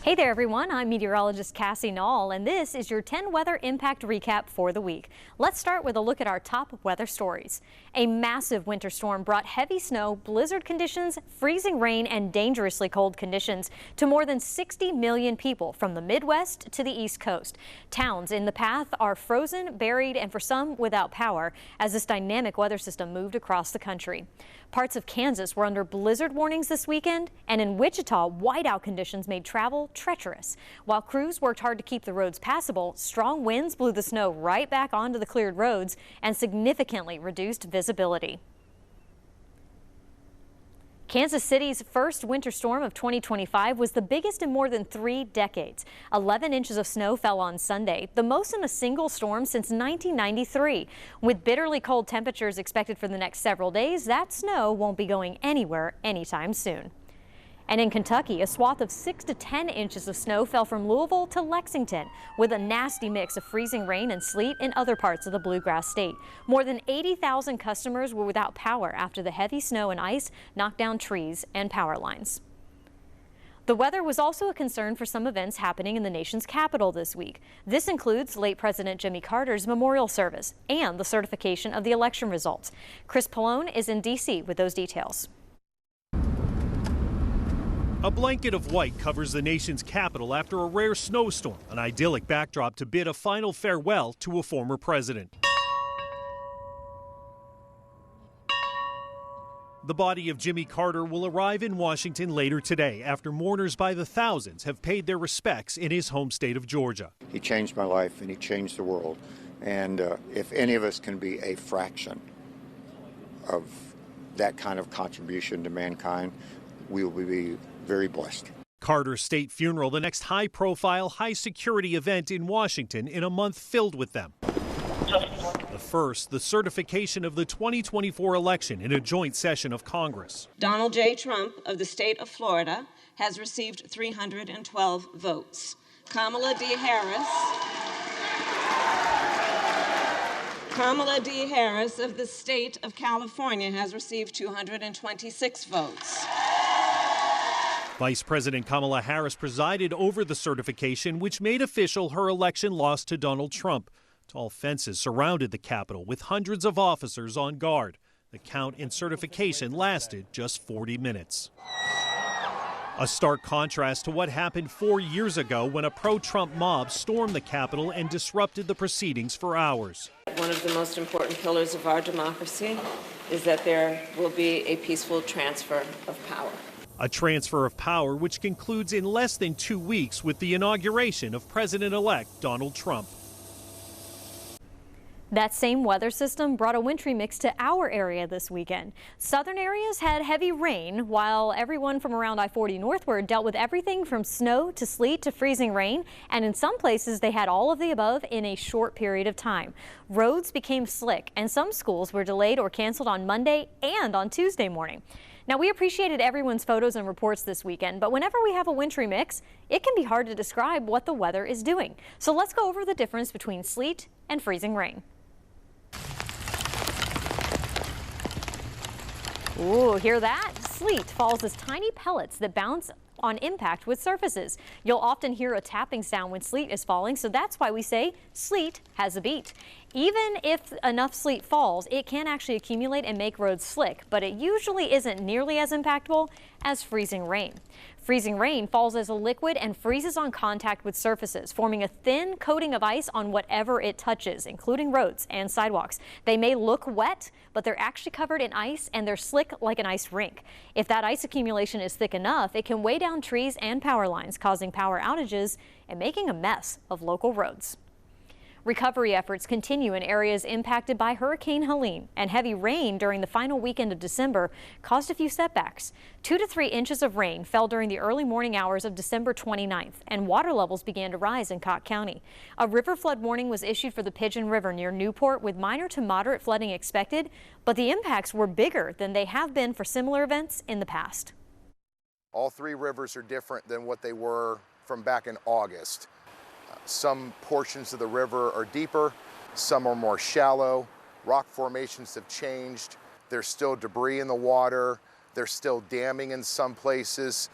Hey there everyone, I'm meteorologist Cassie Nall, and this is your 10 weather impact recap for the week. Let's start with a look at our top weather stories. A massive winter storm brought heavy snow, blizzard conditions, freezing rain, and dangerously cold conditions to more than 60 million people from the Midwest to the East Coast. Towns in the path are frozen, buried, and for some without power as this dynamic weather system moved across the country. Parts of Kansas were under blizzard warnings this weekend, and in Wichita, whiteout conditions made travel treacherous. While crews worked hard to keep the roads passable, strong winds blew the snow right back onto the cleared roads and significantly reduced visibility. Kansas City's first winter storm of 2025 was the biggest in more than 3 decades. 11 inches of snow fell on Sunday, the most in a single storm since 1993. With bitterly cold temperatures expected for the next several days, that snow won't be going anywhere anytime soon. And in Kentucky, a swath of 6 to 10 inches of snow fell from Louisville to Lexington, with a nasty mix of freezing rain and sleet in other parts of the bluegrass state. More than 80,000 customers were without power after the heavy snow and ice knocked down trees and power lines. The weather was also a concern for some events happening in the nation's capital this week. This includes late President Jimmy Carter's memorial service and the certification of the election results. Chris Pallone is in D.C. with those details. A blanket of white covers the nation's capital after a rare snowstorm, an idyllic backdrop to bid a final farewell to a former president. The body of Jimmy Carter will arrive in Washington later today after mourners by the thousands have paid their respects in his home state of Georgia. He changed my life and he changed the world. And if any of us can be a fraction of that kind of contribution to mankind, we will be very blessed. Carter's state funeral, the next high-profile, high-security event in Washington in a month filled with them. The first, the certification of the 2024 election in a joint session of Congress. Donald J. Trump of the state of Florida has received 312 votes. Kamala D. Harris of the state of California has received 226 votes. Vice President Kamala Harris presided over the certification, which made official her election loss to Donald Trump. Tall fences surrounded the Capitol with hundreds of officers on guard. The count and certification lasted just 40 minutes. A stark contrast to what happened 4 years ago when a pro-Trump mob stormed the Capitol and disrupted the proceedings for hours. One of the most important pillars of our democracy is that there will be a peaceful transfer of power. A transfer of power which concludes in less than 2 weeks with the inauguration of President-elect Donald Trump. That same weather system brought a wintry mix to our area this weekend. Southern areas had heavy rain, while everyone from around I-40 northward dealt with everything from snow to sleet to freezing rain, and in some places they had all of the above in a short period of time. Roads became slick, and some schools were delayed or canceled on Monday and on Tuesday morning. Now, we appreciated everyone's photos and reports this weekend, but whenever we have a wintry mix, it can be hard to describe what the weather is doing. So let's go over the difference between sleet and freezing rain. Ooh, hear that? Sleet falls as tiny pellets that bounce on impact with surfaces. You'll often hear a tapping sound when sleet is falling, so that's why we say sleet has a beat. Even if enough sleet falls, it can actually accumulate and make roads slick, but it usually isn't nearly as impactful as freezing rain. Freezing rain falls as a liquid and freezes on contact with surfaces, forming a thin coating of ice on whatever it touches, including roads and sidewalks. They may look wet, but they're actually covered in ice and they're slick like an ice rink. If that ice accumulation is thick enough, it can weigh down trees and power lines, causing power outages and making a mess of local roads. Recovery efforts continue in areas impacted by Hurricane Helene, and heavy rain during the final weekend of December caused a few setbacks. 2 to 3 inches of rain fell during the early morning hours of December 29th, and water levels began to rise in Cocke County. A river flood warning was issued for the Pigeon River near Newport, with minor to moderate flooding expected, but the impacts were bigger than they have been for similar events in the past. All 3 rivers are different than what they were from back in August. Some portions of the river are deeper, some are more shallow. Rock formations have changed. There's still debris in the water. There's still damming in some places.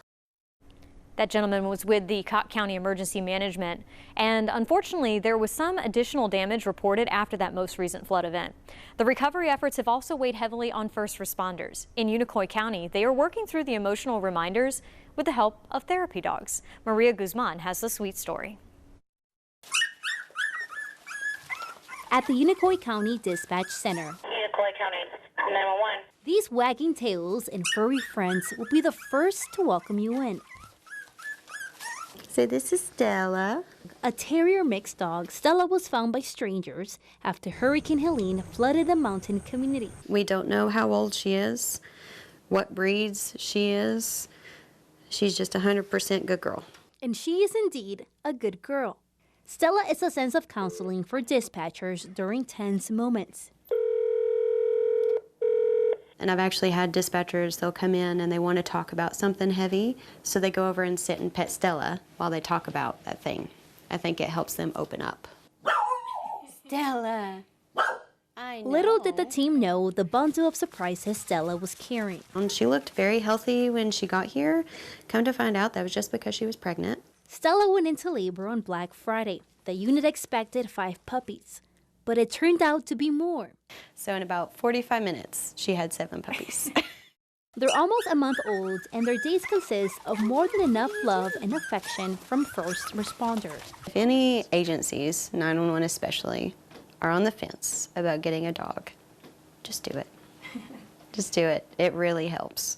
That gentleman was with the Cobb County Emergency Management, and unfortunately there was some additional damage reported after that most recent flood event. The recovery efforts have also weighed heavily on first responders. In Unicoi County, they are working through the emotional reminders with the help of therapy dogs. Maria Guzman has the sweet story. At the Unicoi County Dispatch Center. Unicoi County, 911. These wagging tails and furry friends will be the first to welcome you in. So this is Stella. A terrier mixed dog, Stella was found by strangers after Hurricane Helene flooded the mountain community. We don't know how old she is, what breeds she is. She's just 100% good girl. And she is indeed a good girl. Stella is a sense of counseling for dispatchers during tense moments. And I've actually had dispatchers, they'll come in and they want to talk about something heavy, so they go over and sit and pet Stella while they talk about that thing. I think it helps them open up. Stella. I know. Little did the team know the bundle of surprises Stella was carrying. And she looked very healthy when she got here. Come to find out, that was just because she was pregnant. Stella went into labor on Black Friday. The unit expected 5 puppies, but it turned out to be more. So in about 45 minutes, she had 7 puppies. They're almost a month old, and their days consist of more than enough love and affection from first responders. If any agencies, 911 especially, are on the fence about getting a dog, just do it. Just do it. It really helps.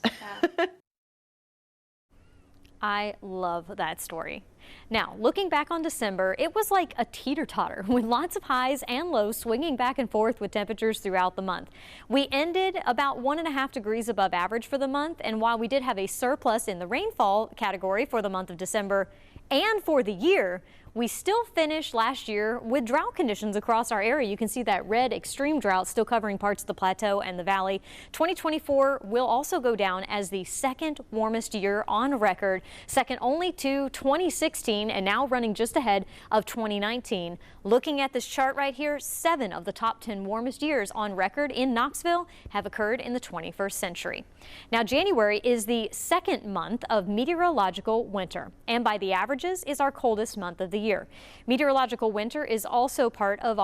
I love that story. Now, looking back on December, it was like a teeter-totter with lots of highs and lows swinging back and forth with temperatures throughout the month. We ended about 1.5 degrees above average for the month, and while we did have a surplus in the rainfall category for the month of December and for the year, we still finished last year with drought conditions across our area. You can see that red extreme drought still covering parts of the plateau and the valley. 2024 will also go down as the second warmest year on record, second only to 2016 and now running just ahead of 2019. Looking at this chart right here, 7 of the top 10 warmest years on record in Knoxville have occurred in the 21st century. Now, January is the second month of meteorological winter, and by the averages is our coldest month of the year. Meteorological winter is also part of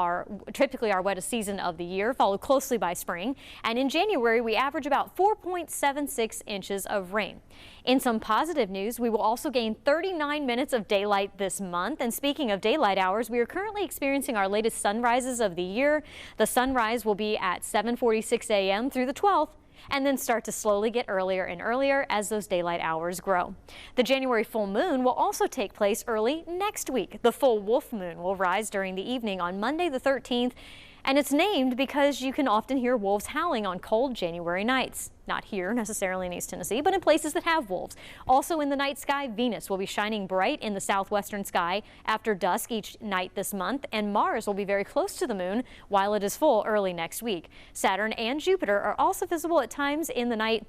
typically our wettest season of the year, followed closely by spring. And in January, we average about 4.76 inches of rain. In some positive news, we will also gain 39 minutes of daylight this month. And speaking of daylight hours, we are currently experiencing our latest sunrises of the year. The sunrise will be at 7:46 a.m. through the 12th. And then start to slowly get earlier and earlier as those daylight hours grow. The January full moon will also take place early next week. The full wolf moon will rise during the evening on Monday the 13th, and it's named because you can often hear wolves howling on cold January nights. Not here necessarily in East Tennessee, but in places that have wolves. Also in the night sky, Venus will be shining bright in the southwestern sky after dusk each night this month, and Mars will be very close to the moon while it is full early next week. Saturn and Jupiter are also visible at times in the night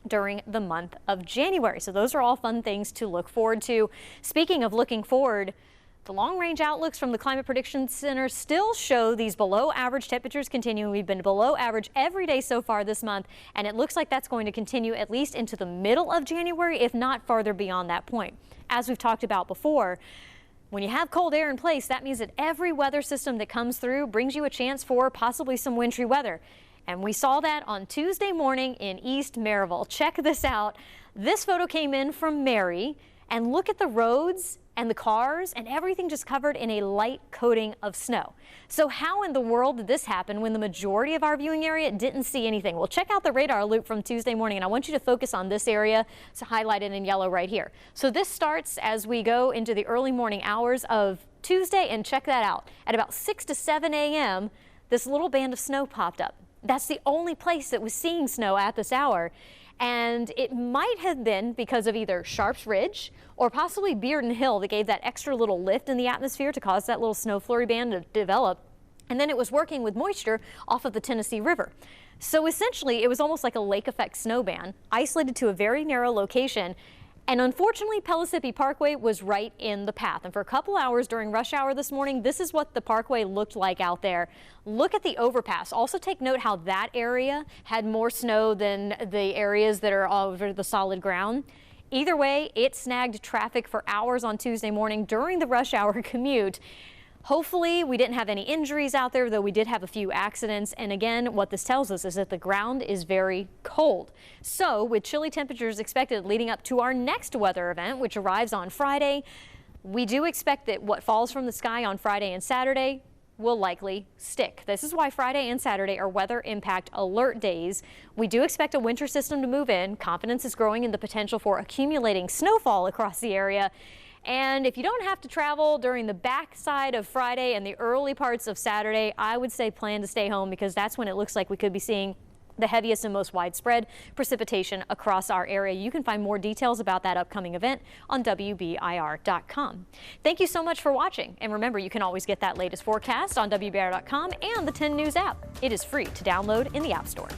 during the month of January. So those are all fun things to look forward to. Speaking of looking forward, the long-range outlooks from the Climate Prediction Center still show these below-average temperatures continuing. We've been below average every day so far this month, and it looks like that's going to continue at least into the middle of January, if not farther beyond that point. As we've talked about before, when you have cold air in place, that means that every weather system that comes through brings you a chance for possibly some wintry weather. And we saw that on Tuesday morning in East Maryville. Check this out. This photo came in from Mary, and look at the roads and the cars and everything just covered in a light coating of snow. So how in the world did this happen when the majority of our viewing area didn't see anything? Well, check out the radar loop from Tuesday morning, and I want you to focus on this area. It's highlighted in yellow right here. So this starts as we go into the early morning hours of Tuesday, and check that out. At about 6 to 7 a.m., this little band of snow popped up. That's the only place that was seeing snow at this hour. And it might have been because of either Sharps Ridge or possibly Bearden Hill that gave that extra little lift in the atmosphere to cause that little snow flurry band to develop. And then it was working with moisture off of the Tennessee River. So essentially, it was almost like a lake effect snow band isolated to a very narrow location. And unfortunately, Pellissippi Parkway was right in the path. And for a couple hours during rush hour this morning, this is what the parkway looked like out there. Look at the overpass. Also take note how that area had more snow than the areas that are over the solid ground. Either way, it snagged traffic for hours on Tuesday morning during the rush hour commute. Hopefully, we didn't have any injuries out there, though we did have a few accidents. And again, what this tells us is that the ground is very cold. So with chilly temperatures expected leading up to our next weather event, which arrives on Friday, we do expect that what falls from the sky on Friday and Saturday will likely stick. This is why Friday and Saturday are weather impact alert days. We do expect a winter system to move in. Confidence is growing in the potential for accumulating snowfall across the area. And if you don't have to travel during the backside of Friday and the early parts of Saturday, I would say plan to stay home, because that's when it looks like we could be seeing the heaviest and most widespread precipitation across our area. You can find more details about that upcoming event on WBIR.com. Thank you so much for watching. And remember, you can always get that latest forecast on WBIR.com and the 10 News app. It is free to download in the App Store.